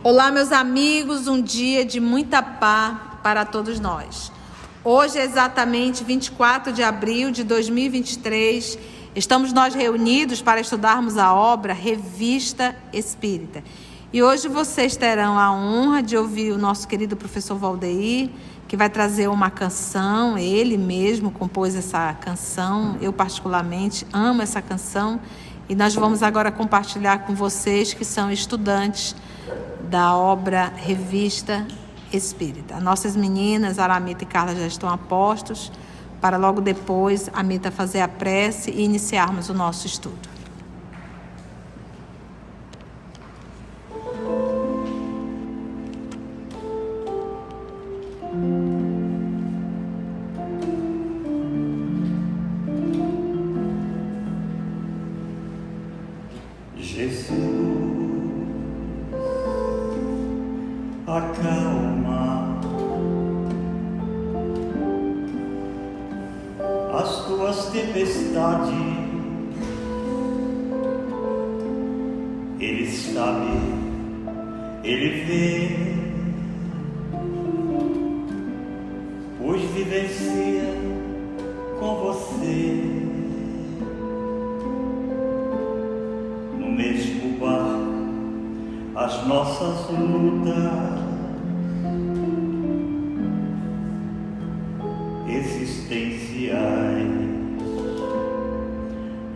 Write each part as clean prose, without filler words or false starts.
Olá, meus amigos, um dia de muita paz para todos nós. Hoje é exatamente 24 de abril de 2023, estamos nós reunidos para estudarmos a obra Revista Espírita. E hoje vocês terão a honra de ouvir o nosso querido professor Valdeir, que vai trazer uma canção. Ele mesmo compôs essa canção, eu particularmente amo essa canção, e nós vamos agora compartilhar com vocês que são estudantes da obra Revista Espírita. Nossas meninas, Aramita e Carla, já estão a postos para logo depois a Mita fazer a prece e iniciarmos o nosso estudo. Acalma as tuas tempestades, Ele sabe, Ele vê, pois vivencia com você no mesmo barco as nossas lutas existenciais.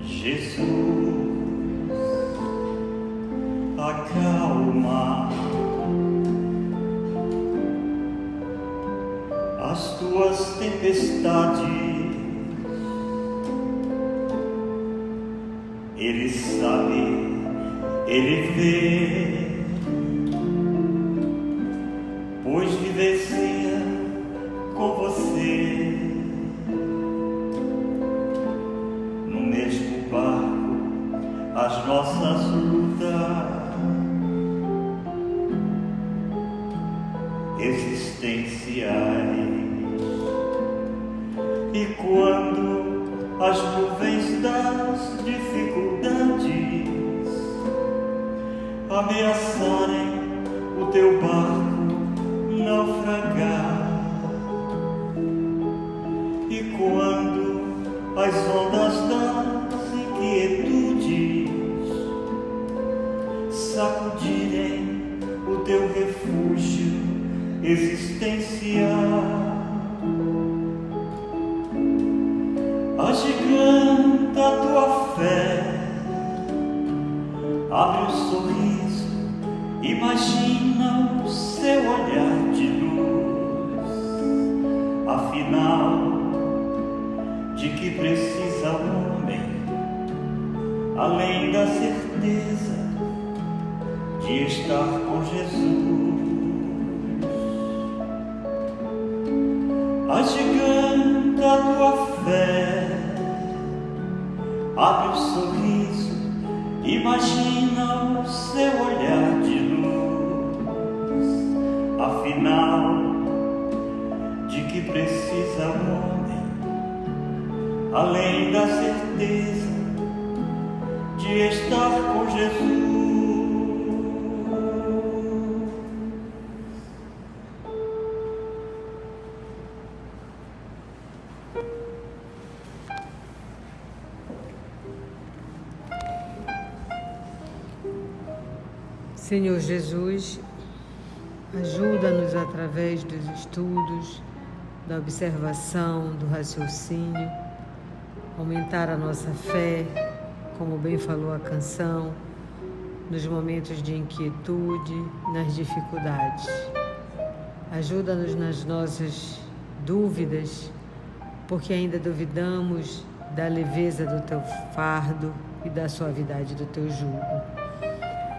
Jesus, acalma as tuas tempestades, Ele sabe, Ele vê, pois vivencia com você no mesmo barco as nossas lutas existenciais. E quando as nuvens das dificuldades ameaçarem o teu barco naufragar, e quando as ondas das inquietudes sacudirem o teu refúgio existencial, agiganta a tua fé, abre um sorriso, imagina o seu olhar de luz. Afinal, de que precisa o homem, além da certeza de estar com Jesus? Agiganta a tua fé, abre um sorriso, imagina o seu olhar de luz. Afinal, de que precisa o homem, além da certeza de estar com Jesus? Senhor Jesus, ajuda-nos através dos estudos, da observação, do raciocínio, aumentar a nossa fé, como bem falou a canção, nos momentos de inquietude, nas dificuldades. Ajuda-nos nas nossas dúvidas, porque ainda duvidamos da leveza do teu fardo e da suavidade do teu jugo.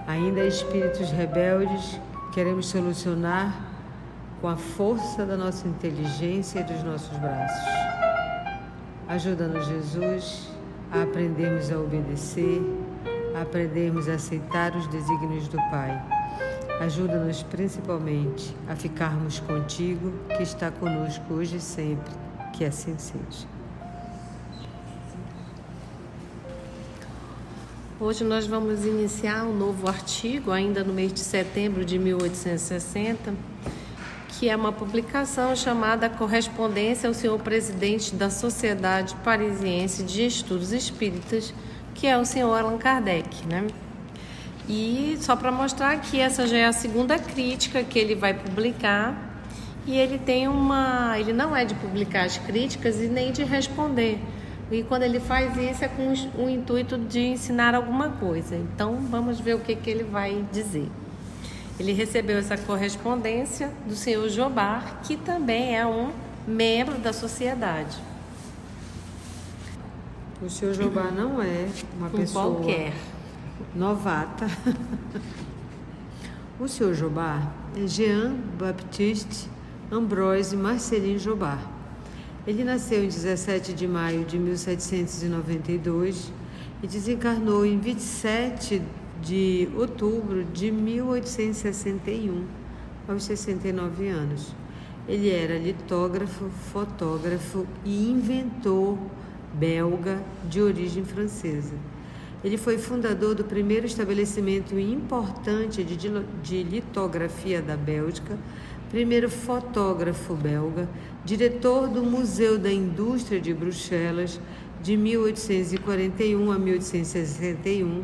Ainda espíritos rebeldes, queremos solucionar com a força da nossa inteligência e dos nossos braços. Ajuda-nos, Jesus, a aprendermos a obedecer, a aprendermos a aceitar os desígnios do Pai. Ajuda-nos principalmente a ficarmos contigo, que está conosco hoje e sempre, que assim seja. Hoje nós vamos iniciar um novo artigo, ainda no mês de setembro de 1860, que é uma publicação chamada Correspondência ao Senhor Presidente da Sociedade Parisiense de Estudos Espíritas, que é o senhor Allan Kardec, né? E só para mostrar que essa já é a segunda crítica que ele vai publicar, e ele não é de publicar as críticas e nem de responder. E quando ele faz isso é com o intuito de ensinar alguma coisa. Então vamos ver o que ele vai dizer. Ele recebeu essa correspondência do senhor Jobard, que também é um membro da sociedade. O senhor Jobard não é uma pessoa qualquer novata. O senhor Jobard é Jean-Baptiste Ambroise Marcelin Jobard. Ele nasceu em 17 de maio de 1792 e desencarnou em 27 de outubro de 1861, aos 69 anos. Ele era litógrafo, fotógrafo e inventor belga de origem francesa. Ele foi fundador do primeiro estabelecimento importante de litografia da Bélgica, primeiro fotógrafo belga, diretor do Museu da Indústria de Bruxelas de 1841 a 1861,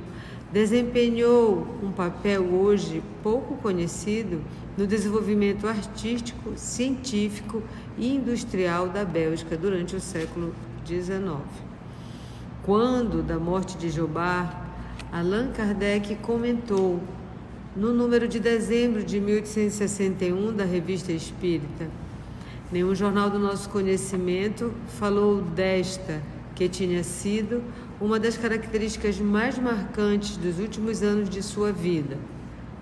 desempenhou um papel hoje pouco conhecido no desenvolvimento artístico, científico e industrial da Bélgica durante o século XIX. Quando da morte de Jobard, Allan Kardec comentou no número de dezembro de 1861 da Revista Espírita: nenhum jornal do nosso conhecimento falou desta, que tinha sido uma das características mais marcantes dos últimos anos de sua vida.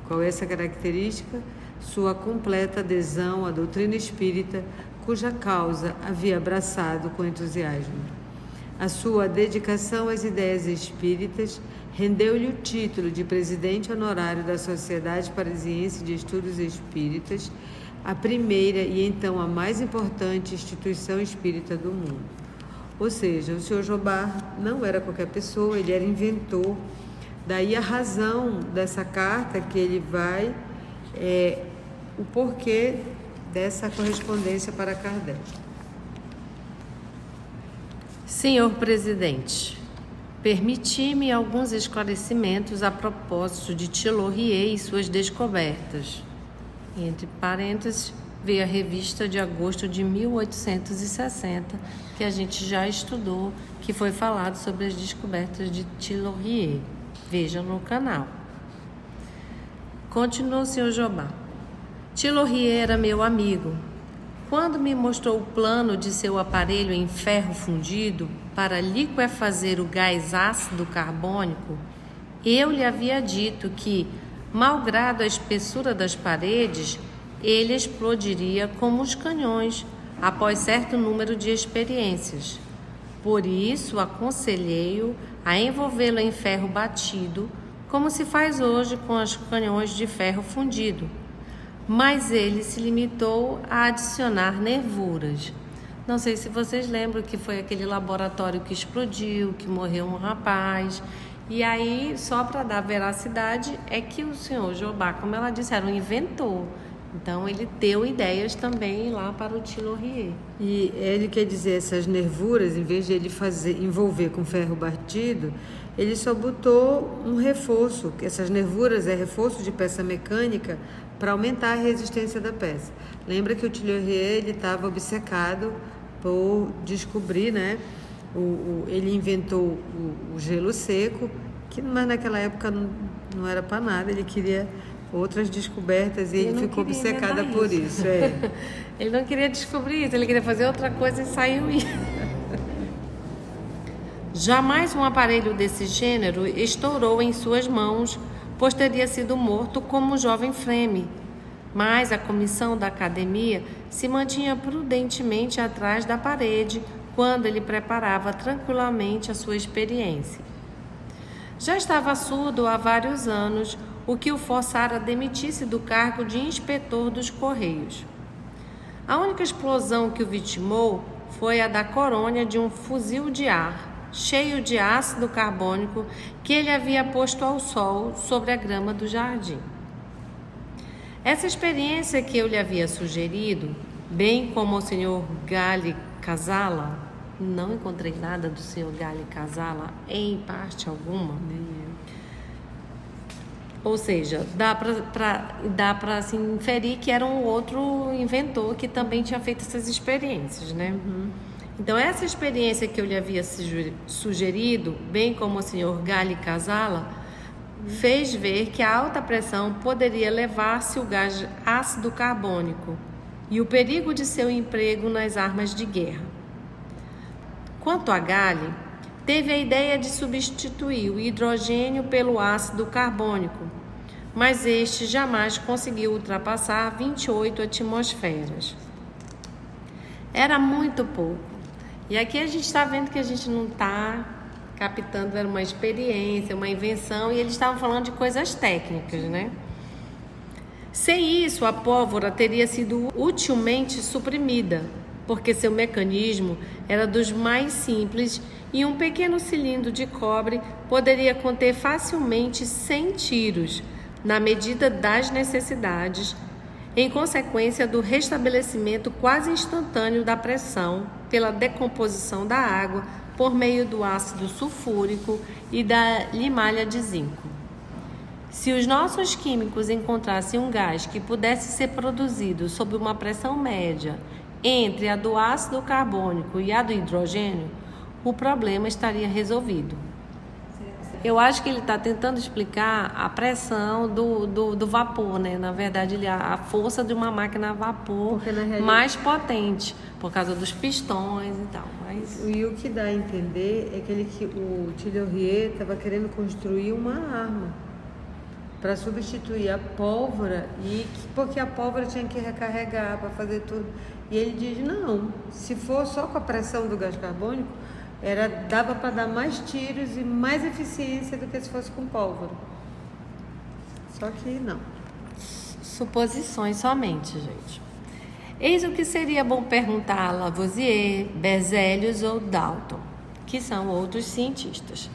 Qual é essa característica? Sua completa adesão à doutrina espírita, cuja causa havia abraçado com entusiasmo. A sua dedicação às ideias espíritas rendeu-lhe o título de presidente honorário da Sociedade Parisiense de Estudos Espíritas, a primeira e então a mais importante instituição espírita do mundo. Ou seja, o senhor Jobard não era qualquer pessoa, ele era inventor. Daí a razão dessa carta que ele vai, o porquê dessa correspondência para Kardec. Senhor Presidente, permiti-me alguns esclarecimentos a propósito de Tillorier e suas descobertas. Entre parênteses, veio a revista de agosto de 1860, que a gente já estudou, que foi falado sobre as descobertas de Tillorier. Veja no canal. Continua o senhor Jobard. Tillorier era meu amigo. Quando me mostrou o plano de seu aparelho em ferro fundido para liquefazer o gás ácido carbônico, eu lhe havia dito que, malgrado a espessura das paredes, ele explodiria como os canhões após certo número de experiências. Por isso, aconselhei-o a envolvê-lo em ferro batido, como se faz hoje com os canhões de ferro fundido. Mas ele se limitou a adicionar nervuras. Não sei se vocês lembram que foi aquele laboratório que explodiu, que morreu um rapaz. E aí, só para dar veracidade, é que o senhor Jobard, como ela disse, era um inventor. Então, ele deu ideias também lá para o Tillorier. E ele quer dizer, essas nervuras, em vez de ele envolver com ferro batido, ele só botou um reforço. Essas nervuras é reforço de peça mecânica para aumentar a resistência da peça. Lembra que o Tillorier ele estava obcecado por descobrir, né? Ele inventou o gelo seco, mas naquela época não era para nada, ele queria outras descobertas e ele ficou obcecado por isso. Ele não queria descobrir isso, ele queria fazer outra coisa e saiu isso. Jamais um aparelho desse gênero estourou em suas mãos, pois teria sido morto como o jovem Freme. Mas a comissão da academia se mantinha prudentemente atrás da parede quando ele preparava tranquilamente a sua experiência. Já estava surdo há vários anos, o que o forçara a demitir-se do cargo de inspetor dos Correios. A única explosão que o vitimou foi a da coronha de um fuzil de ar, cheio de ácido carbônico, que ele havia posto ao sol sobre a grama do jardim. Essa experiência que eu lhe havia sugerido, bem como o Sr. Gali Casala, não encontrei nada do Sr. Gali Casala em parte alguma. Ou seja, dá para assim, inferir que era um outro inventor que também tinha feito essas experiências, né? Então, essa experiência que eu lhe havia sugerido, bem como o Sr. Gali Casala, fez ver que a alta pressão poderia levar-se o gás ácido carbônico e o perigo de seu emprego nas armas de guerra. Quanto a Gali, teve a ideia de substituir o hidrogênio pelo ácido carbônico, mas este jamais conseguiu ultrapassar 28 atmosferas. Era muito pouco. E aqui a gente está vendo que a gente não está captando, era uma experiência, uma invenção, e eles estavam falando de coisas técnicas, né? Sem isso, a pólvora teria sido utilmente suprimida, porque seu mecanismo era dos mais simples e um pequeno cilindro de cobre poderia conter facilmente 100 tiros, na medida das necessidades, em consequência do restabelecimento quase instantâneo da pressão pela decomposição da água por meio do ácido sulfúrico e da limalha de zinco. Se os nossos químicos encontrassem um gás que pudesse ser produzido sob uma pressão média entre a do ácido carbônico e a do hidrogênio, o problema estaria resolvido. Eu acho que ele está tentando explicar a pressão do vapor, né? Na verdade, a força de uma máquina a vapor mais potente, por causa dos pistões e tal. Mas... E o que dá a entender é que o Tillorier estava querendo construir uma arma para substituir a pólvora, porque a pólvora tinha que recarregar para fazer tudo. E ele diz, não, se for só com a pressão do gás carbônico, dava para dar mais tiros e mais eficiência do que se fosse com pólvora. Só que não. Suposições somente, gente. Eis o que seria bom perguntar a Lavoisier, Berzelius ou Dalton, que são outros cientistas.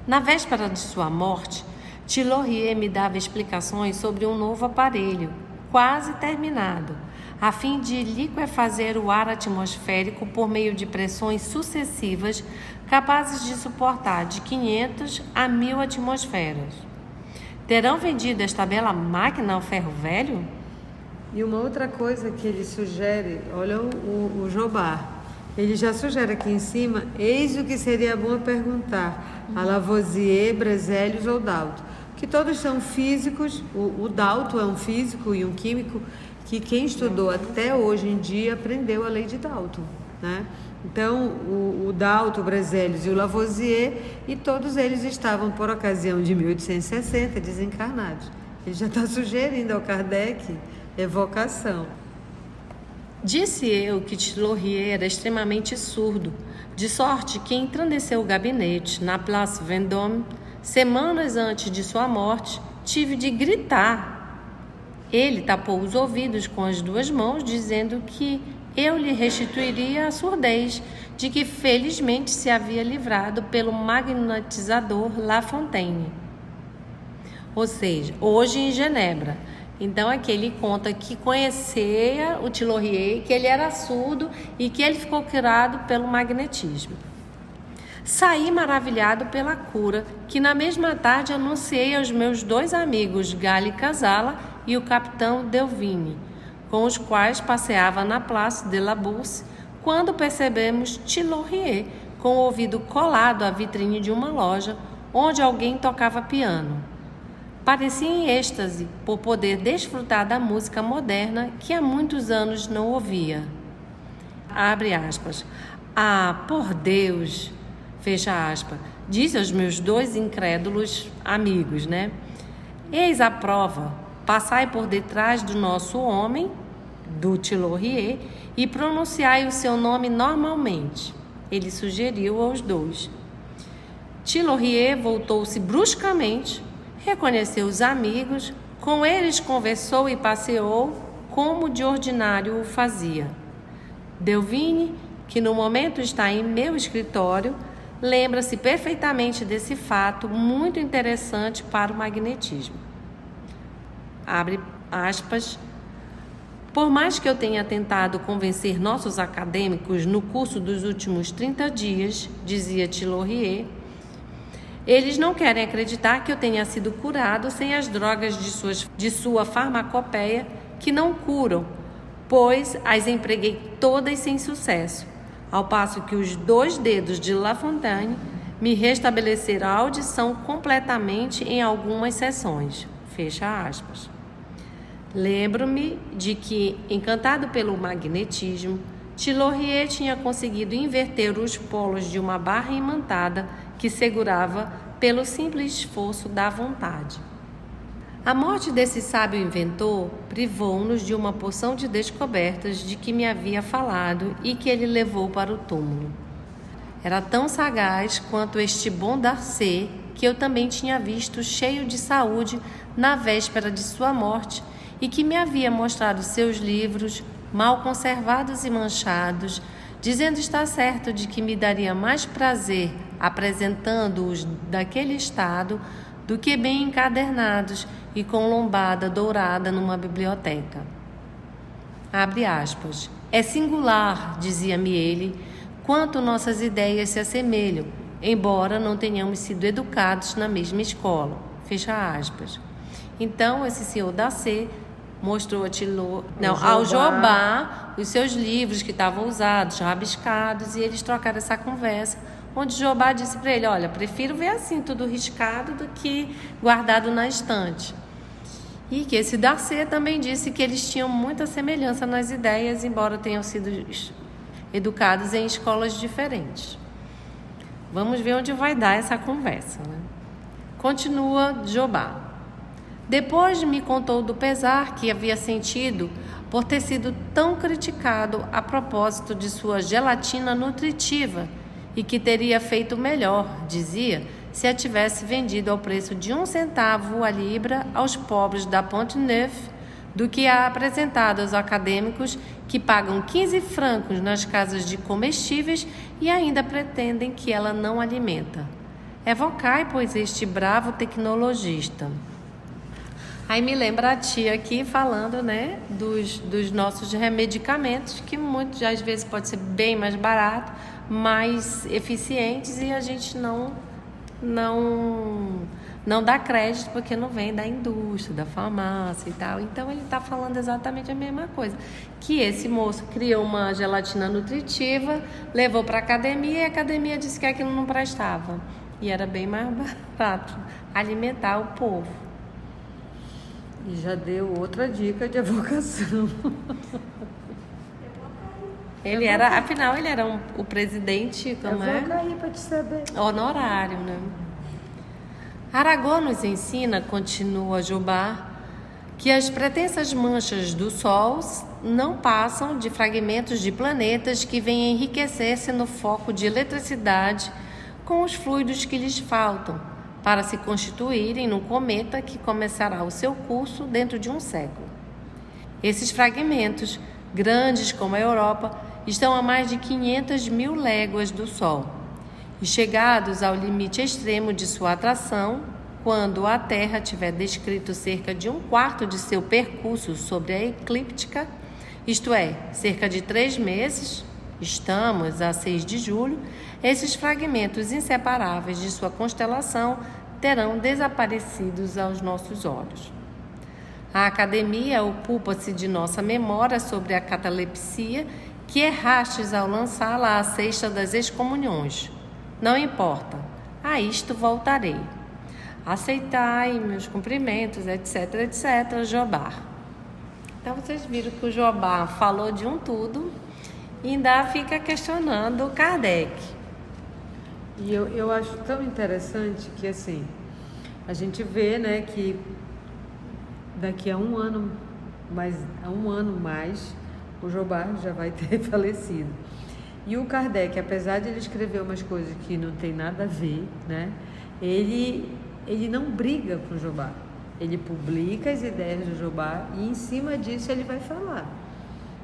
Na véspera de sua morte, Tillorier me dava explicações sobre um novo aparelho, quase terminado, a fim de liquefazer o ar atmosférico por meio de pressões sucessivas capazes de suportar de 500 a 1000 atmosferas. Terão vendido esta bela máquina ao ferro velho? E uma outra coisa que ele sugere, olha o Jobard, ele já sugere aqui em cima, eis o que seria bom perguntar a Lavoisier, Berzelius ou Dalton, que todos são físicos, o Dalton é um físico e um químico, que quem estudou até hoje em dia aprendeu a lei de Dalton, né? Então, o Dalton, o Berzelius e o Lavoisier, e todos eles estavam, por ocasião de 1860, desencarnados. Ele já está sugerindo ao Kardec evocação. Disse eu que Tillorier era extremamente surdo, de sorte que entrandeceu o gabinete na Place Vendôme, semanas antes de sua morte, tive de gritar. Ele tapou os ouvidos com as duas mãos, dizendo que eu lhe restituiria a surdez, de que felizmente se havia livrado pelo magnetizador La Fontaine. Ou seja, hoje em Genebra. Então aqui ele conta que conhecia o Tillorier, que ele era surdo e que ele ficou curado pelo magnetismo. Saí maravilhado pela cura, que na mesma tarde anunciei aos meus dois amigos, Gali Casala e o capitão Delvine, com os quais passeava na Place de la Bourse, quando percebemos Tillorier com o ouvido colado à vitrine de uma loja onde alguém tocava piano. Parecia em êxtase por poder desfrutar da música moderna que há muitos anos não ouvia. Abre aspas. Ah, por Deus! Fecha aspas. Disse aos meus dois incrédulos amigos, né? Eis a prova. Passai por detrás do nosso homem, do Tillorier, e pronunciai o seu nome normalmente. Ele sugeriu aos dois. Tillorier voltou-se bruscamente Reconheceu os amigos, com eles conversou e passeou, como de ordinário o fazia. Delvine, que no momento está em meu escritório, lembra-se perfeitamente desse fato muito interessante para o magnetismo. Abre aspas. Por mais que eu tenha tentado convencer nossos acadêmicos no curso dos últimos 30 dias, dizia Tilohier, eles não querem acreditar que eu tenha sido curado sem as drogas de sua farmacopeia, que não curam, pois as empreguei todas sem sucesso, ao passo que os 2 dedos de La Fontaine me restabeleceram a audição completamente em algumas sessões. Fecha aspas. Lembro-me de que, encantado pelo magnetismo, Tilohier tinha conseguido inverter os polos de uma barra imantada que segurava pelo simples esforço da vontade. A morte desse sábio inventor privou-nos de uma porção de descobertas de que me havia falado e que ele levou para o túmulo. Era tão sagaz quanto este bom Darcy, que eu também tinha visto cheio de saúde na véspera de sua morte e que me havia mostrado seus livros, mal conservados e manchados, dizendo estar certo de que me daria mais prazer apresentando-os daquele estado do que bem encadernados e com lombada dourada numa biblioteca. Abre aspas. É singular, dizia-me ele, quanto nossas ideias se assemelham, embora não tenhamos sido educados na mesma escola. Fecha aspas. Então, esse senhor Darcy mostrou ao Jobá os seus livros que estavam usados, rabiscados, e eles trocaram essa conversa, onde Jobá disse para ele, olha, prefiro ver assim tudo riscado do que guardado na estante. E que esse Darcy também disse que eles tinham muita semelhança nas ideias, embora tenham sido educados em escolas diferentes. Vamos ver onde vai dar essa conversa, né? Continua Jobá. Depois me contou do pesar que havia sentido por ter sido tão criticado a propósito de sua gelatina nutritiva e que teria feito melhor, dizia, se a tivesse vendido ao preço de 1 centavo a libra aos pobres da Pont-Neuf do que a apresentado aos acadêmicos que pagam 15 francos nas casas de comestíveis e ainda pretendem que ela não alimenta. Evocai, pois, este bravo tecnologista. Aí me lembra a tia aqui falando, né, dos nossos remedicamentos, que muitas às vezes pode ser bem mais barato, mais eficientes, e a gente não dá crédito porque não vem da indústria, da farmácia e tal. Então ele está falando exatamente a mesma coisa, que esse moço criou uma gelatina nutritiva, levou para a academia e a academia disse que aquilo não prestava, e era bem mais barato alimentar o povo. E já deu outra dica de avocação. Afinal, ele era o presidente, como é? Aí para te saber. Honorário, né? Aragon nos ensina, continua Jobá, que as pretensas manchas do Sol não passam de fragmentos de planetas que vêm enriquecer-se no foco de eletricidade com os fluidos que lhes faltam, para se constituírem num cometa que começará o seu curso dentro de um século. Esses fragmentos, grandes como a Europa, estão a mais de 500 mil léguas do Sol, e chegados ao limite extremo de sua atração, quando a Terra tiver descrito cerca de 1/4 de seu percurso sobre a eclíptica, isto é, cerca de 3 meses, estamos a 6 de julho, esses fragmentos inseparáveis de sua constelação terão desaparecidos aos nossos olhos. A academia ocupa-se de nossa memória sobre a catalepsia que errastes ao lançá-la à cesta das excomunhões. Não importa, a isto voltarei. Aceitai meus cumprimentos, etc, etc, Jobá. Então vocês viram que o Jobá falou de um tudo e ainda fica questionando Kardec. E eu acho tão interessante que, assim, a gente vê, né, que daqui a um ano mais, o Jobá já vai ter falecido. E o Kardec, apesar de ele escrever umas coisas que não tem nada a ver, né, ele ele não briga com Jobá. Ele publica as ideias do Jobá e em cima disso ele vai falar,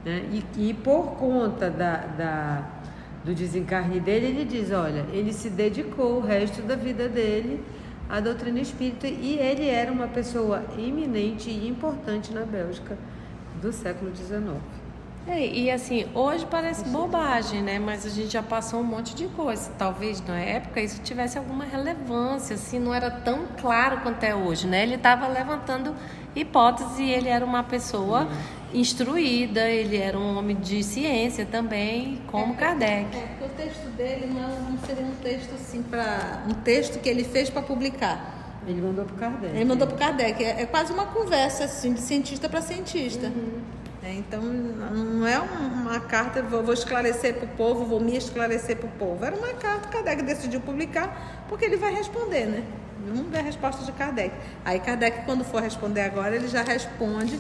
né? E por conta do desencarne dele, ele diz, olha, ele se dedicou o resto da vida dele à doutrina espírita e ele era uma pessoa eminente e importante na Bélgica do século XIX. E assim, hoje parece bobagem, né? Mas a gente já passou um monte de coisa. Talvez na época isso tivesse alguma relevância, assim, não era tão claro quanto é hoje, né? Ele estava levantando hipóteses e ele era uma pessoa instruída, ele era um homem de ciência também, como Kardec. Porque o texto dele não seria um texto assim um texto que ele fez para publicar. Ele mandou para o Kardec. Ele mandou para o Kardec. É quase uma conversa assim de cientista para cientista. Então, não é uma carta, vou esclarecer para o povo, vou me esclarecer para o povo. Era uma carta que Kardec decidiu publicar, porque ele vai responder, né? Vamos ver a resposta de Kardec. Aí Kardec, quando for responder agora, ele já responde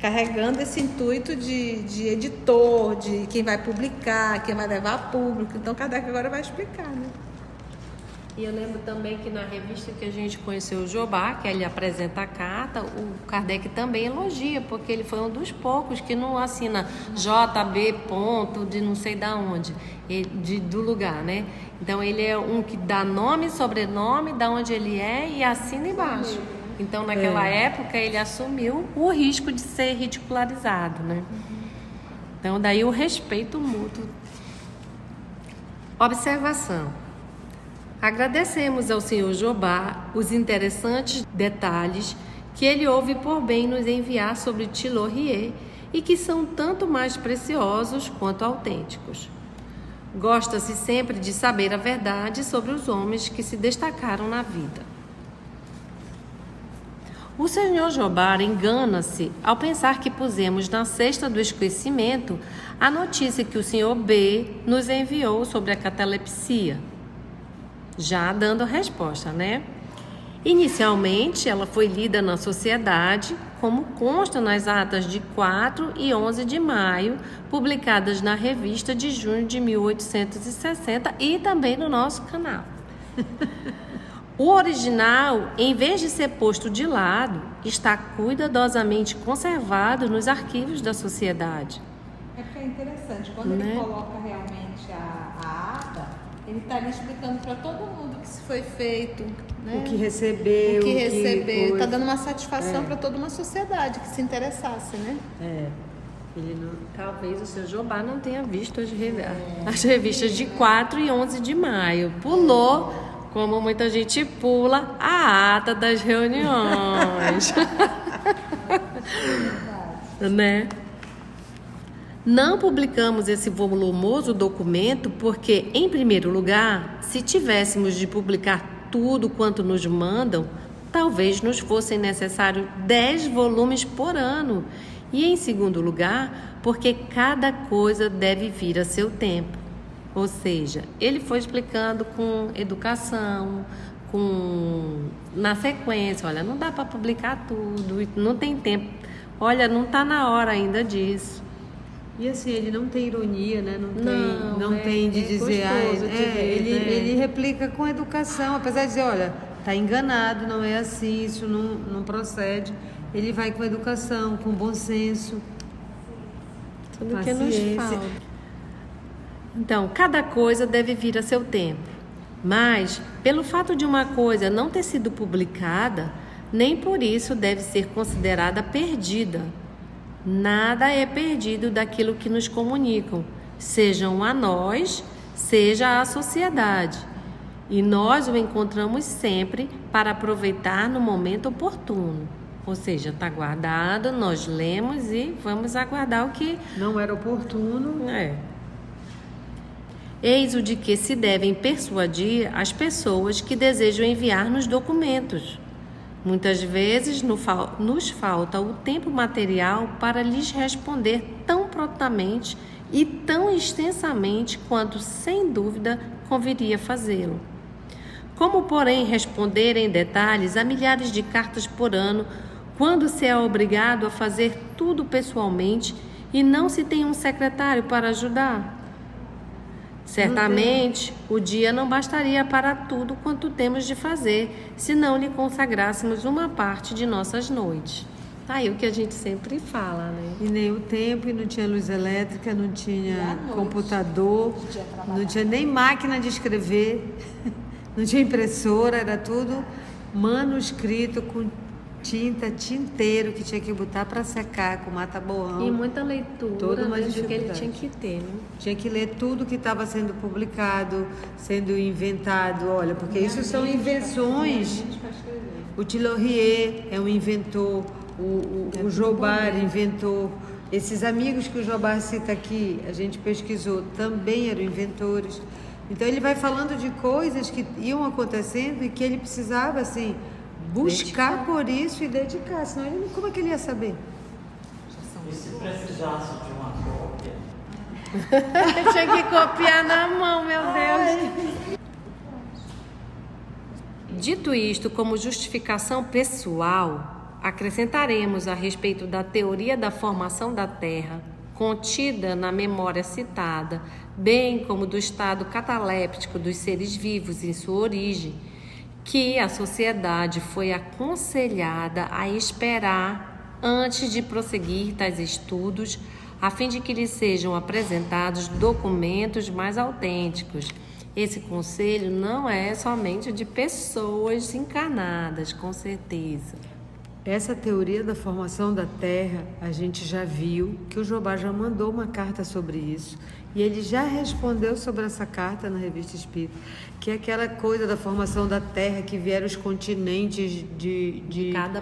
carregando esse intuito de editor, de quem vai publicar, quem vai levar a público. Então, Kardec agora vai explicar, né? E eu lembro também que na revista que a gente conheceu o Jobá, que ele apresenta a carta, o Kardec também elogia, porque ele foi um dos poucos que não assina JB ponto de não sei da onde, do lugar, né? Então ele é um que dá nome, sobrenome, da onde ele é e assina embaixo. Então naquela época ele assumiu o risco de ser ridicularizado, né? Então daí o respeito mútuo. Observação. Agradecemos ao Sr. Jobá os interessantes detalhes que ele houve por bem nos enviar sobre Tilohier e que são tanto mais preciosos quanto autênticos. Gosta-se sempre de saber a verdade sobre os homens que se destacaram na vida. O Sr. Jobá engana-se ao pensar que pusemos na cesta do esquecimento a notícia que o Sr. B nos enviou sobre a catalepsia. Já dando a resposta, né? Inicialmente, ela foi lida na sociedade, como consta nas atas de 4 e 11 de maio, publicadas na revista de junho de 1860 e também no nosso canal. O original, em vez de ser posto de lado, está cuidadosamente conservado nos arquivos da sociedade. É porque é interessante, quando ele coloca realmente a ata, ele está ali explicando para todo mundo o que foi feito, né? O que recebeu. Está dando uma satisfação para toda uma sociedade que se interessasse, né? Ele não... Talvez o seu Jobá não tenha visto as revistas de 4 e 11 de maio. Pulou, como muita gente pula, a ata das reuniões. Né? Não publicamos esse volumoso documento porque, em primeiro lugar, se tivéssemos de publicar tudo quanto nos mandam, talvez nos fossem necessários 10 volumes por ano. E, em segundo lugar, porque cada coisa deve vir a seu tempo. Ou seja, ele foi explicando com educação, na sequência. Olha, não dá para publicar tudo, não tem tempo. Olha, não está na hora ainda disso. E assim, ele não tem ironia, né? Não tem de dizer... Ele replica com educação, apesar de dizer, olha, tá enganado, não é assim, isso não procede. Ele vai com educação, com bom senso. Tudo que nos falta. Então, cada coisa deve vir a seu tempo. Mas, pelo fato de uma coisa não ter sido publicada, nem por isso deve ser considerada perdida. Nada é perdido daquilo que nos comunicam, sejam a nós, seja à sociedade. E nós o encontramos sempre para aproveitar no momento oportuno. Ou seja, está guardado, nós lemos e vamos aguardar o que... Não era oportuno. Eis o de que se devem persuadir as pessoas que desejam enviar-nos documentos. Muitas vezes nos falta o tempo material para lhes responder tão prontamente e tão extensamente quanto, sem dúvida, conviria fazê-lo. Como, porém, responder em detalhes a milhares de cartas por ano, quando se é obrigado a fazer tudo pessoalmente e não se tem um secretário para ajudar? Certamente, o dia não bastaria para tudo quanto temos de fazer, se não lhe consagrássemos uma parte de nossas noites. Aí o que a gente sempre fala, né? E nem o tempo, e não tinha luz elétrica, não tinha computador, não tinha nem máquina de escrever, não tinha impressora, era tudo manuscrito com tinta, tinteiro que tinha que botar para secar com mata-borrão. E muita leitura, Toda uma mesmo que ele dificuldade. tinha que ter, né? Tinha que ler tudo que estava sendo publicado, sendo inventado. Olha, porque isso são invenções. O Tilohier é um inventor, o Jobar inventou. Esses amigos que o Jobar cita aqui, a gente pesquisou, também eram inventores. Então ele vai falando de coisas que iam acontecendo e que ele precisava, assim, buscar por isso e dedicar. Senão ele, como é que ele ia saber? E se precisasse de uma cópia? Eu tinha que copiar na mão, meu Deus. Dito isto, como justificação pessoal, acrescentaremos a respeito da teoria da formação da Terra, contida na memória citada, bem como do estado cataléptico dos seres vivos em sua origem, que a sociedade foi aconselhada a esperar antes de prosseguir tais estudos, a fim de que lhe sejam apresentados documentos mais autênticos. Esse conselho não é somente de pessoas encarnadas, com certeza. Essa teoria da formação da Terra, a gente já viu que o Jobar já mandou uma carta sobre isso. E ele já respondeu sobre essa carta na Revista Espírita, que é aquela coisa da formação da Terra, que vieram os continentes De cada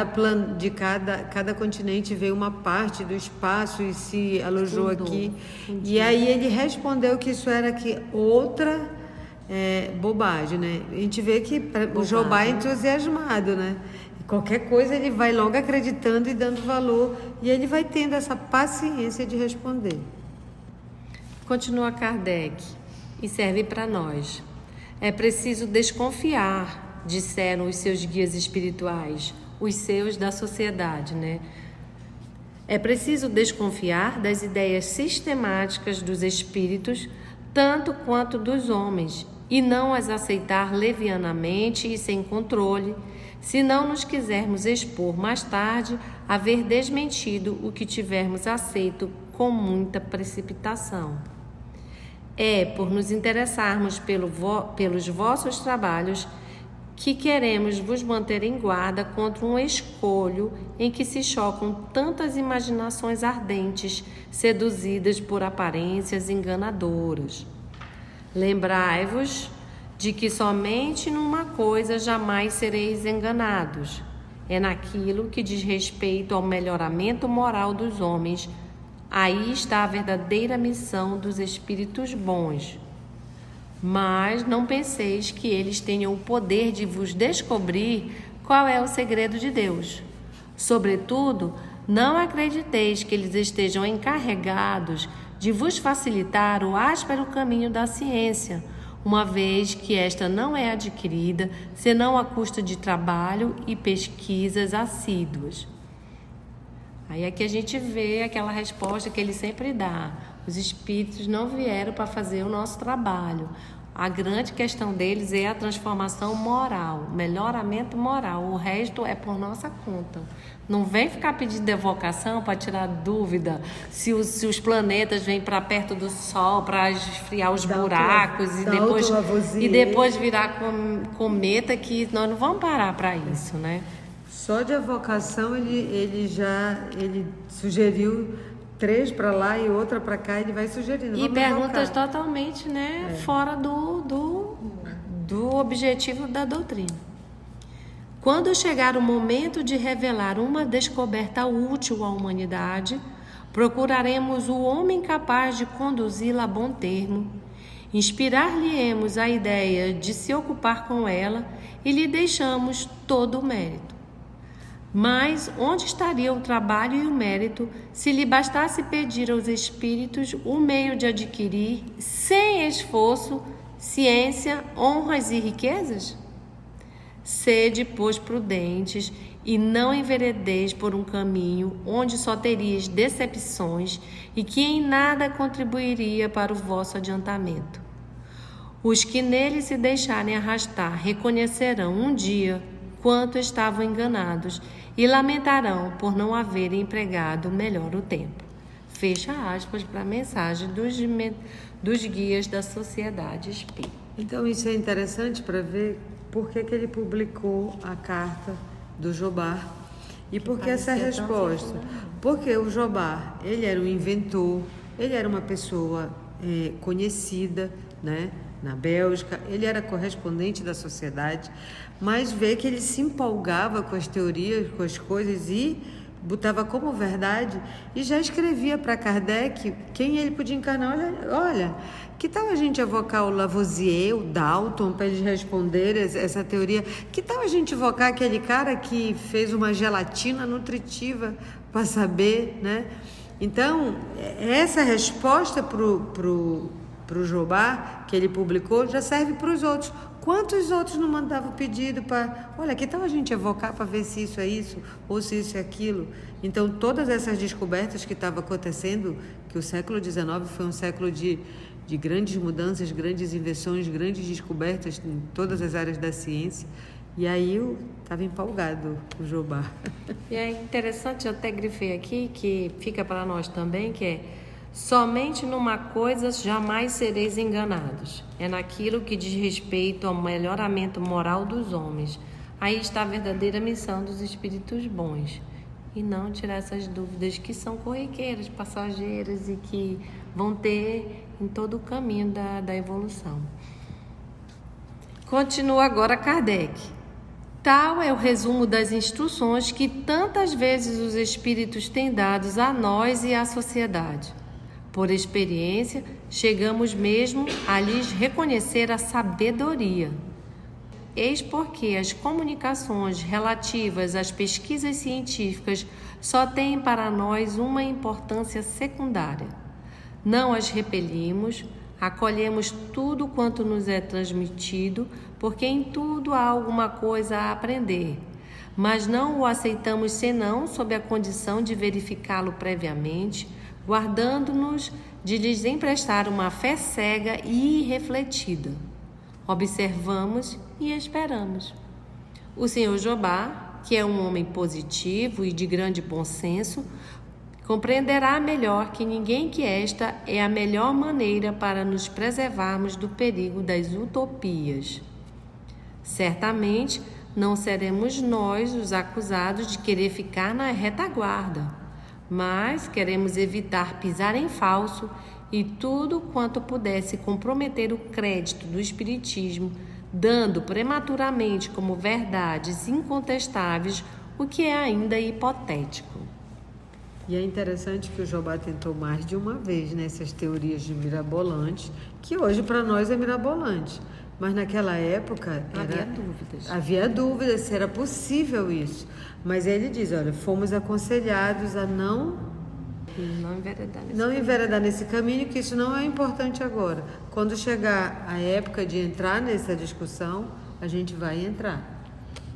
planeta cada continente veio uma parte do espaço e se alojou Fundou. aqui. E aí ele respondeu que isso era que outra bobagem, né? A gente vê que o Jobar é entusiasmado, né? Qualquer coisa ele vai logo acreditando e dando valor, e ele vai tendo essa paciência de responder. Continua Kardec, e serve para nós. É preciso desconfiar, disseram os seus guias espirituais, os seus da sociedade, né? É preciso desconfiar das ideias sistemáticas dos espíritos, tanto quanto dos homens, e não as aceitar levianamente e sem controle, se não nos quisermos expor mais tarde a ver desmentido o que tivermos aceito com muita precipitação. É por nos interessarmos pelos vossos trabalhos que queremos vos manter em guarda contra um escolho em que se chocam tantas imaginações ardentes, seduzidas por aparências enganadoras. Lembrai-vos de que somente numa coisa jamais sereis enganados, é naquilo que diz respeito ao melhoramento moral dos homens. Aí está a verdadeira missão dos espíritos bons. Mas não penseis que eles tenham o poder de vos descobrir qual é o segredo de Deus. Sobretudo, não acrediteis que eles estejam encarregados de vos facilitar o áspero caminho da ciência, uma vez que esta não é adquirida senão à custa de trabalho e pesquisas assíduas. Aí é que a gente vê aquela resposta que ele sempre dá. Os espíritos não vieram para fazer o nosso trabalho. A grande questão deles é a transformação moral, melhoramento moral. O resto é por nossa conta. Não vem ficar pedindo evocação para tirar dúvida se os planetas vêm para perto do Sol para esfriar os buracos e depois virar cometa, que nós não vamos parar para isso, né? Só de evocação ele sugeriu 3 para lá e outra para cá, ele vai sugerindo. E perguntas totalmente, né, fora do objetivo da doutrina. Quando chegar o momento de revelar uma descoberta útil à humanidade, procuraremos o homem capaz de conduzi-la a bom termo, inspirar-lhe-emos a ideia de se ocupar com ela e lhe deixamos todo o mérito. Mas onde estaria o trabalho e o mérito se lhe bastasse pedir aos espíritos o meio de adquirir, sem esforço, ciência, honras e riquezas? Sede, pois, prudentes e não enveredeis por um caminho onde só terias decepções e que em nada contribuiria para o vosso adiantamento. Os que nele se deixarem arrastar reconhecerão um dia quanto estavam enganados e lamentarão por não haverem empregado melhor o tempo. Fecha aspas para a mensagem dos guias da Sociedade Espírita. Então isso é interessante para ver por que ele publicou a carta do Jobá e por que essa resposta. Porque o Jobá, ele era um inventor, ele era uma pessoa conhecida, né, na Bélgica, ele era correspondente da sociedade, mas vê que ele se empolgava com as teorias, com as coisas e botava como verdade e já escrevia para Kardec quem ele podia encarnar. Olha, que tal a gente evocar o Lavoisier, o Dalton, para eles responderem essa teoria? Que tal a gente evocar aquele cara que fez uma gelatina nutritiva para saber, né? Então, essa resposta pro Jobá, que ele publicou, já serve para os outros. Quantos outros não mandavam pedido para... Olha, que tal a gente evocar para ver se isso é isso, ou se isso é aquilo? Então, todas essas descobertas que estavam acontecendo, que o século XIX foi um século de grandes mudanças, grandes invenções, grandes descobertas em todas as áreas da ciência. E aí eu estava empolgado com o Jobá. E é interessante, eu até grifei aqui, que fica para nós também, que é: somente numa coisa jamais sereis enganados. É naquilo que diz respeito ao melhoramento moral dos homens. Aí está a verdadeira missão dos espíritos bons. E não tirar essas dúvidas que são corriqueiras, passageiras e que vão ter em todo o caminho da evolução. Continua agora Kardec. Tal é o resumo das instruções que tantas vezes os espíritos têm dados a nós e à sociedade. Por experiência, chegamos mesmo a lhes reconhecer a sabedoria. Eis porque as comunicações relativas às pesquisas científicas só têm para nós uma importância secundária. Não as repelimos, acolhemos tudo quanto nos é transmitido, porque em tudo há alguma coisa a aprender, mas não o aceitamos senão sob a condição de verificá-lo previamente, guardando-nos de lhes emprestar uma fé cega e irrefletida. Observamos e esperamos. O senhor Jobá, que é um homem positivo e de grande bom senso, compreenderá melhor que ninguém que esta é a melhor maneira para nos preservarmos do perigo das utopias. Certamente não seremos nós os acusados de querer ficar na retaguarda, mas queremos evitar pisar em falso e tudo quanto pudesse comprometer o crédito do espiritismo, dando prematuramente como verdades incontestáveis o que é ainda hipotético. E é interessante que o Jobá tentou mais de uma vez nessas teorias de mirabolantes, que hoje para nós é mirabolante. Mas naquela época havia dúvidas se era possível isso. Mas ele diz, olha, fomos aconselhados a não enveredar nesse caminho, que isso não é importante agora. Quando chegar a época de entrar nessa discussão, a gente vai entrar.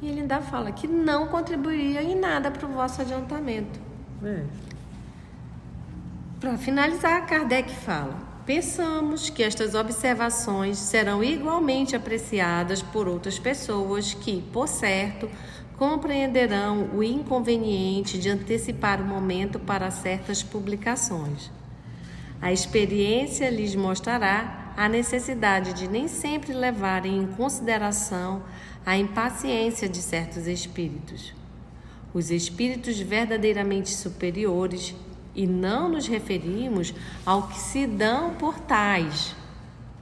E ele ainda fala que não contribuiria em nada para o vosso adiantamento. Para finalizar, Kardec fala: pensamos que estas observações serão igualmente apreciadas por outras pessoas que, por certo, compreenderão o inconveniente de antecipar o momento para certas publicações. A experiência lhes mostrará a necessidade de nem sempre levarem em consideração a impaciência de certos espíritos. Os espíritos verdadeiramente superiores, e não nos referimos ao que se dão por tais,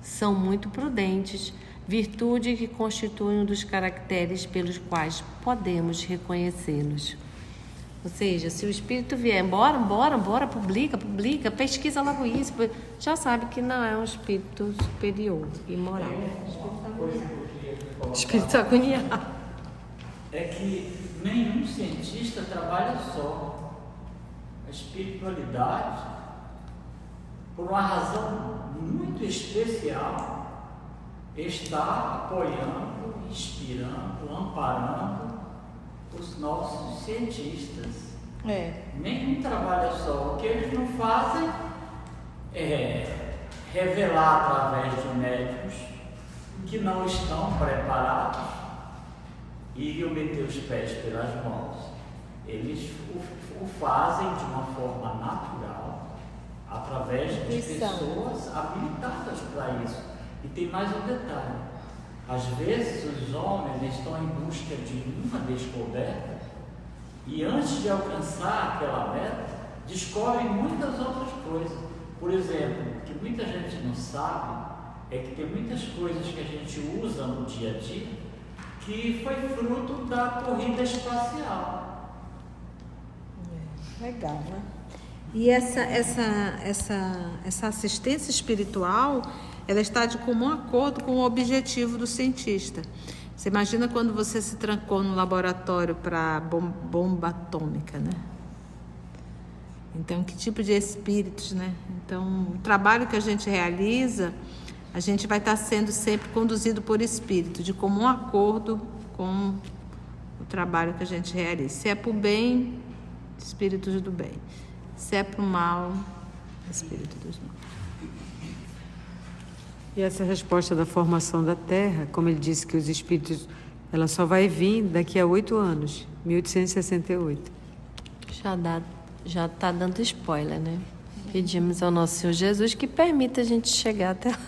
são muito prudentes, virtude que constitui um dos caracteres pelos quais podemos reconhecê-los. Ou seja, se o espírito vier, bora, publica, pesquisa logo isso, já sabe que não é um espírito superior e moral. Espírito agoniado. É que nenhum cientista trabalha só. A espiritualidade, por uma razão muito especial, está apoiando, inspirando, amparando os nossos cientistas. É. Nenhum trabalha só. O que eles não fazem é revelar através de médicos que não estão preparados e iriam meter os pés pelas mãos. Eles o fazem de uma forma natural, através de pessoas habilitadas para isso. E tem mais um detalhe: às vezes os homens estão em busca de uma descoberta e antes de alcançar aquela meta, descobrem muitas outras coisas. Por exemplo, o que muita gente não sabe é que tem muitas coisas que a gente usa no dia a dia que foi fruto da corrida espacial. Legal, né? E essa assistência espiritual, ela está de comum acordo com o objetivo do cientista. Você imagina quando você se trancou no laboratório para bomba atômica, né? Então, que tipo de espíritos, né? Então, o trabalho que a gente realiza, a gente vai estar sendo sempre conduzido por espírito, de comum acordo com o trabalho que a gente realiza. Se é para o bem, espíritos do bem. Se é para o mal, espírito dos mal. E essa resposta da formação da Terra, como ele disse que os espíritos, ela só vai vir daqui a 8 anos, 1868. Já está dando spoiler, né? Pedimos ao nosso Senhor Jesus que permita a gente chegar até lá.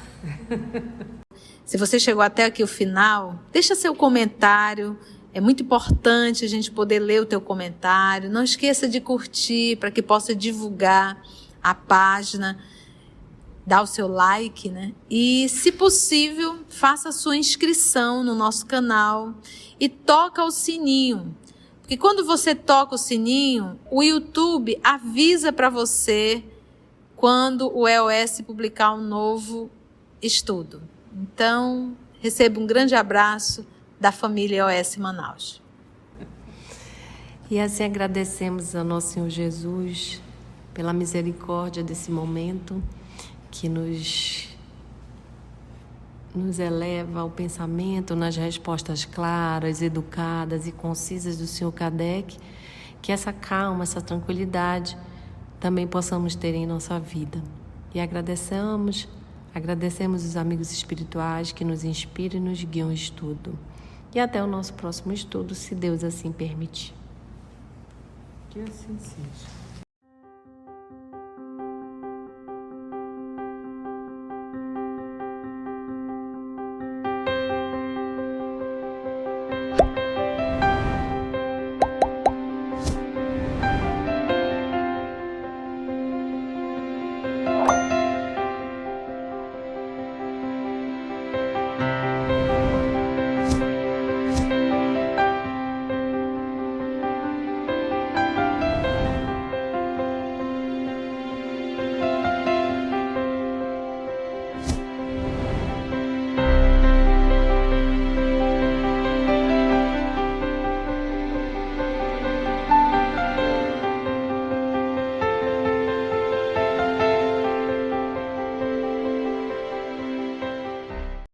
Se você chegou até aqui o final, deixa seu comentário. É muito importante a gente poder ler o teu comentário. Não esqueça de curtir para que possa divulgar a página. Dá o seu like, né? E, se possível, faça a sua inscrição no nosso canal e toca o sininho. Porque quando você toca o sininho, o YouTube avisa para você quando o EOS publicar um novo estudo. Então, receba um grande abraço da família EOS Manaus. E assim agradecemos ao nosso Senhor Jesus pela misericórdia desse momento que nos eleva ao pensamento nas respostas claras, educadas e concisas do Senhor Kardec, que essa calma, essa tranquilidade também possamos ter em nossa vida. E agradecemos os amigos espirituais que nos inspiram e nos guiam ao estudo. E até o nosso próximo estudo, se Deus assim permitir. Que assim seja.